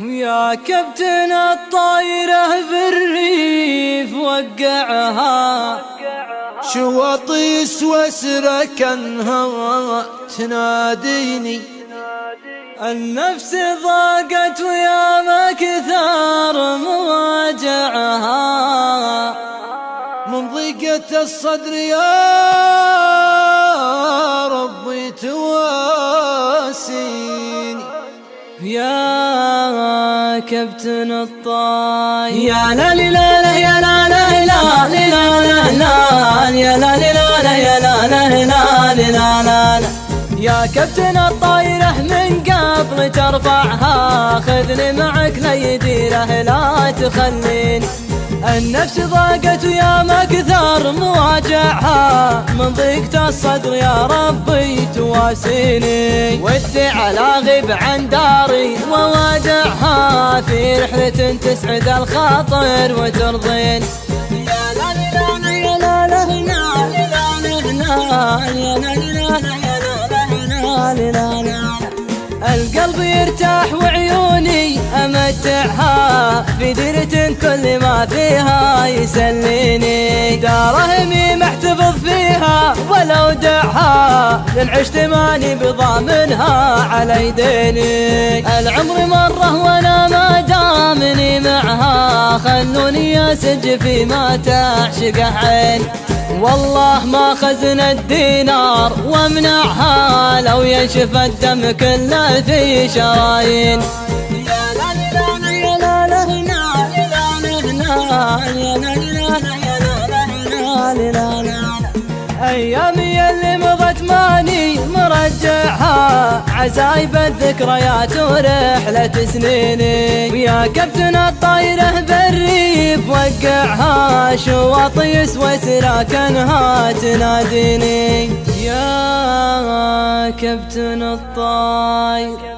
يا كابتن الطايرة بالريف وقعها، شواطيس واسرة كانها تناديني. النفس ضاقت ويا ما كثر مواجعها، من ضيقة الصدر يا ربي تواسيني. يا كابتن الطاير يا لا لا لا يا لا لا لا لا لا يا لا لا لا يا لا لا لا لا يا كابتن الطايرة من قبل ترفعها خذني معك ليديره لا تخليني. النفس ضاقت ويا ما كثر مواجعها، من ضيقة الصدر يا ربي تواسيني. ودي على غيب عن داري ووادعها في رحلة تسعد الخاطر وترضيني. يا لا لا لا يا لا لا لا القلب يرتاح وعيوني أمتعها في ديرة كل ما فيها يسليني. دارهمي محتفظ فيها ولو دعها، لن عشت ماني بضامنها على يديني. العمر مره وانا ما دامني معها، خلوني يا سج فيما تعشقه عين. والله ما خزن الدينار وامنعها، لو ينشف الدم كله في شرايين. يا لا لا لا يا لا لا لا أيامي اللي مضت ماني مرجعها، عزايب الذكريات ورحلة سنيني. ويا كابتن الطايرة بالريف وقعها، شواطيس واسرة كانها تناديني. يا كابتن الطاير